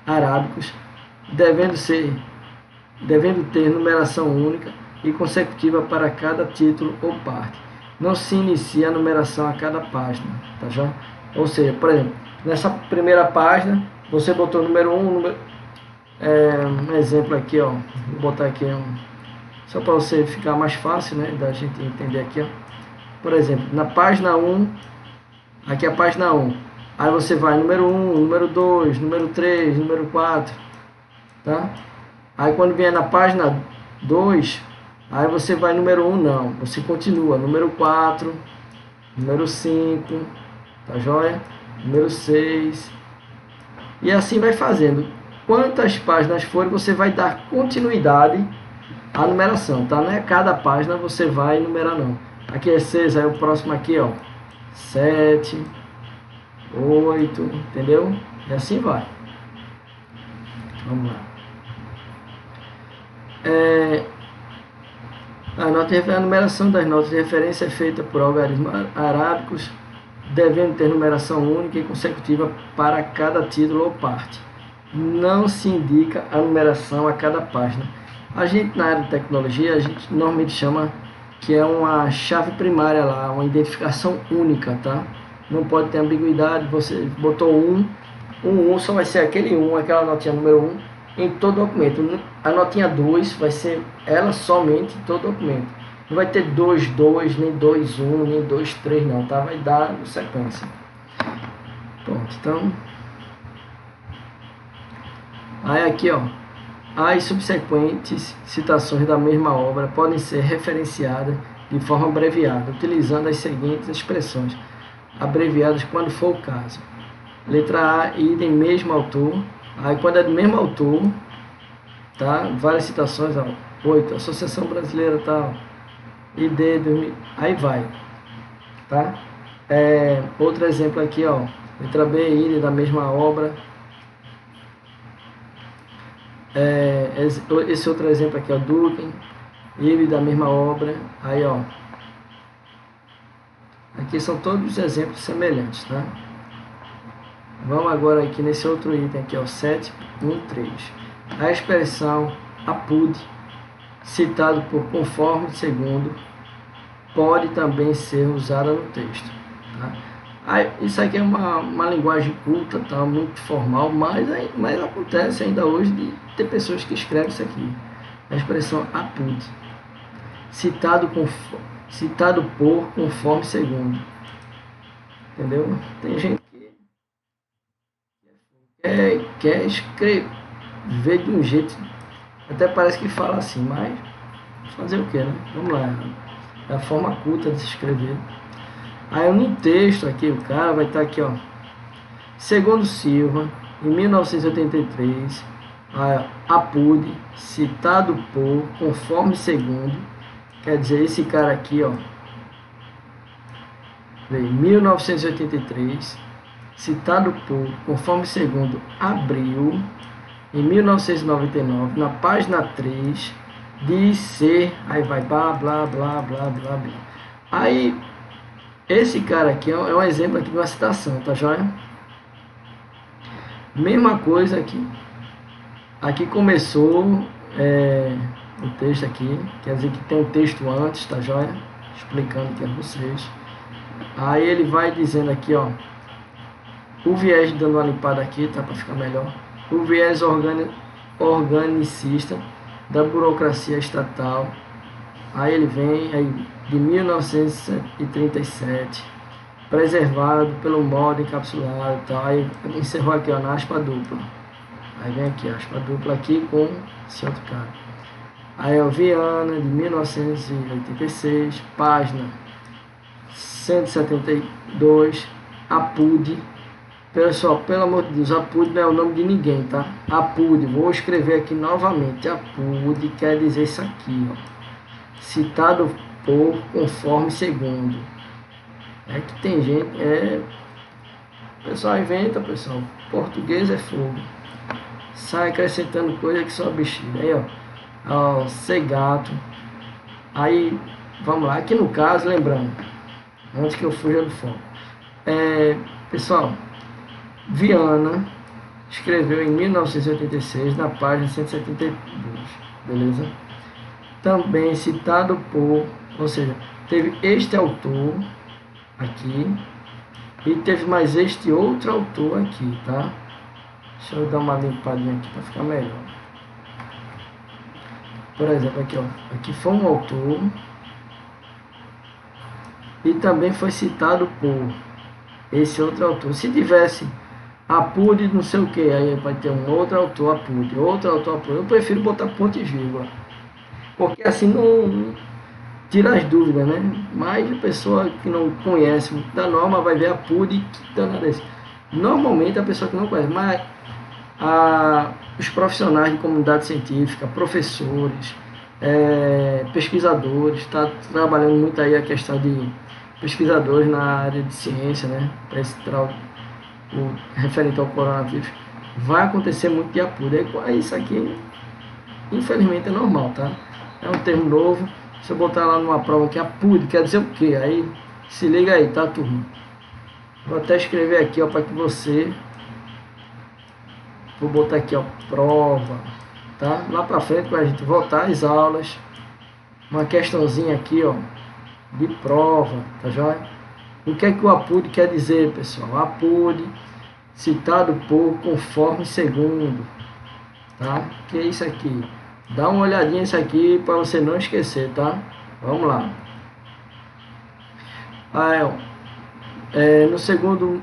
arábicos, devendo ter numeração única e consecutiva para cada título ou parte. Não se inicia a numeração a cada página, tá já? Ou seja, por exemplo, nessa primeira página, você botou o número 1, um exemplo aqui, ó, vou botar aqui só para você ficar mais fácil, né, da gente entender aqui, ó. Por exemplo, na página 1, aqui é a página 1, aí você vai número 1, número 2, número 3, número 4, tá? Aí quando vier na página 2, aí você vai número 1, não, você continua, número 4, número 5, tá joia? Número 6, e assim vai fazendo. Quantas páginas forem, você vai dar continuidade à numeração, tá? Não é cada página você vai numerar, não. Aqui é 6, aí o próximo aqui, ó, 7, 8, entendeu? E assim vai. Vamos lá. A numeração das notas de referência é feita por algarismos arábicos, devendo ter numeração única e consecutiva para cada título ou parte. Não se indica a numeração a cada página. A gente, na área de tecnologia, a gente normalmente chama que é uma chave primária lá, uma identificação única, tá? Não pode ter ambiguidade, você botou um só vai ser aquele 1, aquela notinha número 1 em todo documento. A notinha 2 vai ser ela somente em todo documento. Não vai ter 2, 2, nem 2, 1, nem 2, 3 não, tá? Vai dar sequência. Pronto, então... Aí aqui, ó, as subsequentes citações da mesma obra podem ser referenciadas de forma abreviada, utilizando as seguintes expressões, abreviadas quando for o caso. Letra A, idem mesmo autor. Aí quando é do mesmo autor, tá? Várias citações, ó, 8, Associação Brasileira tal, ID 2000, aí vai, tá? Outro exemplo aqui, ó, letra B, idem da mesma obra. Esse outro exemplo aqui é o Durkheim, ele da mesma obra. Aí, ó, aqui são todos exemplos semelhantes, tá? Vamos agora aqui nesse outro item aqui, ó, 7.1.3. A expressão apud, citado por conforme segundo, pode também ser usada no texto, tá? Aí, isso aqui é uma linguagem culta, tá? Muito formal, mas acontece ainda hoje de ter pessoas que escrevem isso aqui. A expressão apud, citado por conforme segundo, entendeu? Tem gente que quer escrever de um jeito, até parece que fala assim, mas fazer o que, né? Vamos lá, é a forma culta de se escrever. Aí no texto aqui, o cara vai estar aqui, ó, segundo Silva, em 1983, apud, citado por, conforme segundo, quer dizer, esse cara aqui, ó, veio 1983, citado por, conforme segundo, abril, em 1999, na página 3, diz ser, aí vai blá, blá, blá, blá, blá, blá. Aí, esse cara aqui é um exemplo aqui de uma citação, tá joia? Mesma coisa aqui. Aqui começou o texto aqui, quer dizer que tem um texto antes, tá joia? Explicando aqui a vocês. Aí ele vai dizendo aqui, ó, o viés, dando uma limpada aqui, tá, para ficar melhor. O viés organicista da burocracia estatal. Aí ele vem aí, de 1937, preservado pelo modo encapsulado e tal. Aí encerrou aqui, ó, na aspa dupla. Aí vem aqui, aspa dupla aqui com esse outro cara. Aí ó, Viana, de 1986, página 172, apud. Pessoal, pelo amor de Deus, apud não é o nome de ninguém, tá? Apud, vou escrever aqui novamente. Apud quer dizer isso aqui, ó. Citado por, conforme segundo. É que tem gente, o pessoal inventa, pessoal. Português é fogo. Sai acrescentando coisa que só bexiga. Aí, ó, ser gato. Aí, vamos lá. Aqui no caso, lembrando, antes que eu fuja do foco. Pessoal, Viana escreveu em 1986, na página 172, beleza? Também citado por, ou seja, teve este autor aqui e teve mais este outro autor aqui, tá? Deixa eu dar uma limpadinha aqui para ficar melhor. Por exemplo, aqui, ó, aqui foi um autor e também foi citado por esse outro autor. Se tivesse apud não sei o que, aí vai ter um outro autor apud, outro autor apud. Eu prefiro botar ponto e vírgula, porque assim não tira as dúvidas, né? Mas a pessoa que não conhece muito da norma vai ver apud e que danada desse. Normalmente a pessoa que não conhece, mas os profissionais de comunidade científica, professores, pesquisadores, está trabalhando muito aí a questão de pesquisadores na área de ciência, né? Para esse o referente ao coronavírus, vai acontecer muito de apud. Isso aqui, infelizmente, é normal, tá? É um termo novo. Se eu botar lá numa prova que apud quer dizer o quê? Aí se liga aí, tá, turma? Vou até escrever aqui, ó, para que você... Vou botar aqui, ó, prova, tá? Lá para frente, para a gente voltar às aulas, uma questãozinha aqui, ó, de prova, tá joia? O que é que o apud quer dizer, pessoal? Apud, citado por, conforme segundo, tá? Que é isso aqui? Dá uma olhadinha nisso aqui para você não esquecer, tá? Vamos lá. No segundo,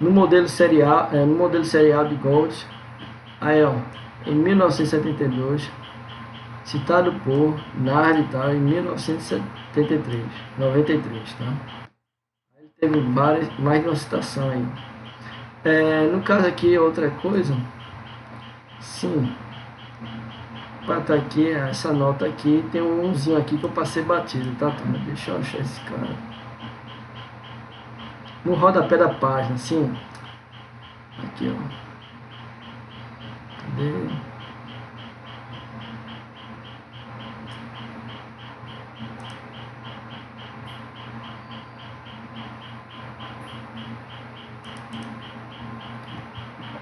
no modelo serial de Gold, aí, ó, em 1972, citado por Nard e tal, em 1993, tá? Aí teve mais de uma citação aí. No caso aqui, outra coisa, sim, para estar aqui, essa nota aqui, tem um umzinho aqui que eu passei batido, tá? Deixa eu achar esse cara. No rodapé da página, sim. Aqui, ó. Cadê?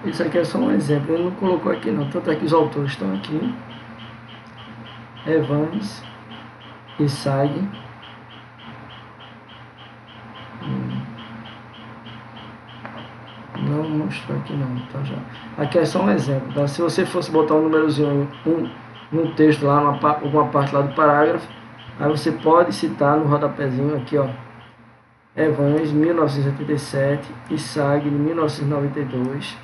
Isso aqui é só um exemplo, ele não colocou aqui não, tanto é que os autores estão aqui, Evans e Sag. Não mostrou aqui não, tá já. Aqui é só um exemplo, tá? Se você fosse botar um númerozinho no texto lá, alguma parte lá do parágrafo, aí você pode citar no rodapézinho aqui, ó, Evans, 1987 e Sag, de 1992,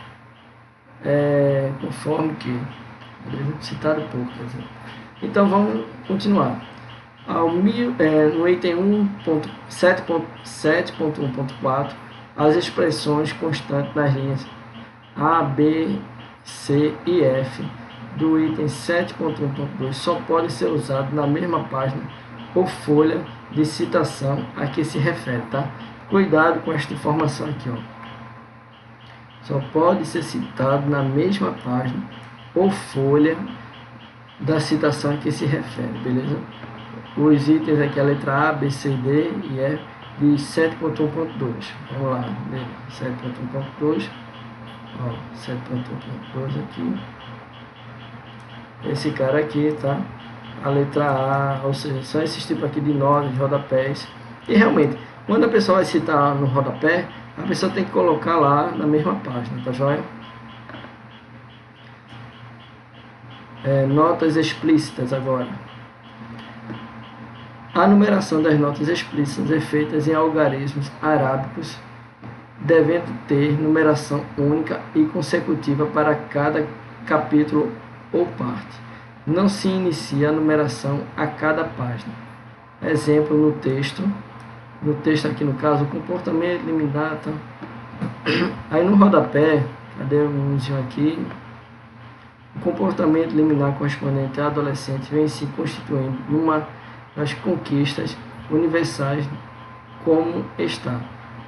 conforme que, citado pouco, quer dizer. Então vamos continuar. No item 7.1.4, as expressões constantes nas linhas A, B, C e F do item 7.1.2 só podem ser usados na mesma página ou folha de citação a que se refere, tá? Cuidado com esta informação aqui, ó. Só pode ser citado na mesma página ou folha da citação a que se refere, beleza? Os itens aqui, a letra A, B, C, D e E de 7.1.2. Vamos lá, 7.1.2. 7.1.2 aqui. Esse cara aqui, tá? A letra A, ou seja, são esses tipos aqui de notas, de rodapés. E realmente, quando a pessoa vai citar no rodapé, a pessoa tem que colocar lá na mesma página, tá joia? Notas explícitas agora. A numeração das notas explícitas é feita em algarismos arábicos, devendo ter numeração única e consecutiva para cada capítulo ou parte. Não se inicia a numeração a cada página. Exemplo no texto. No texto aqui no caso, o comportamento liminar. Tá? Aí no rodapé, cadê o númerozinho aqui? O comportamento liminar correspondente a adolescente vem se constituindo numa das conquistas universais como está.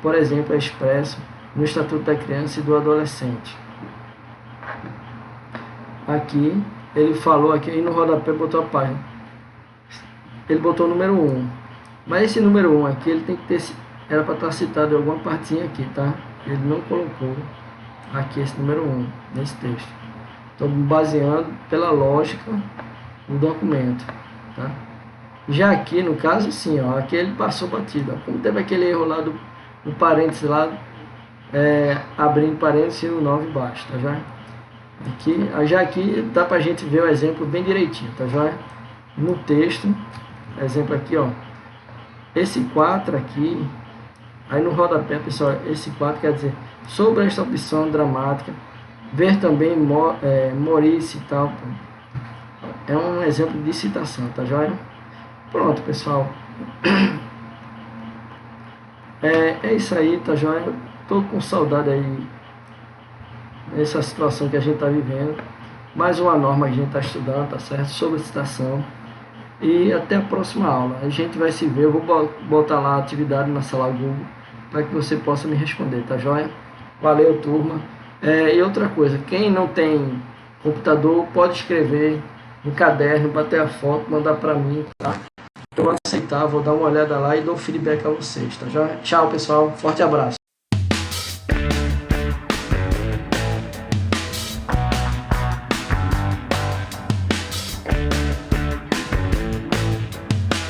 Por exemplo, é expresso no Estatuto da Criança e do Adolescente. Aqui, ele falou aqui, aí no rodapé botou a página. Ele botou o número 1. Mas esse número 1 aqui, ele tem que ter, era para estar citado em alguma partinha aqui, tá? Ele não colocou aqui esse número 1 nesse texto. Estou baseando pela lógica do documento, tá? Já aqui, no caso, sim, ó, aqui ele passou batido. Ó. Como teve aquele erro lá do parênteses lá, abrindo parênteses e o 9 embaixo, tá já? Aqui, já aqui dá pra gente ver o exemplo bem direitinho, tá já? No texto, exemplo aqui, ó. Esse 4 aqui, aí no rodapé, pessoal, esse 4 quer dizer, sobre esta opção dramática, ver também Morice e tal. É um exemplo de citação, tá já? Pronto, pessoal. É isso aí, tá joia? Tô com saudade aí dessa situação que a gente tá vivendo. Mais uma norma que a gente tá estudando, tá certo? Sobre citação. E até a próxima aula. A gente vai se ver. Eu vou botar lá a atividade na sala Google para que você possa me responder, tá joia? Valeu, turma. E outra coisa, quem não tem computador pode escrever no caderno, bater a foto, mandar para mim, tá? Eu vou aceitar, vou dar uma olhada lá e dou feedback a vocês, tá já? Tchau, pessoal. Forte abraço.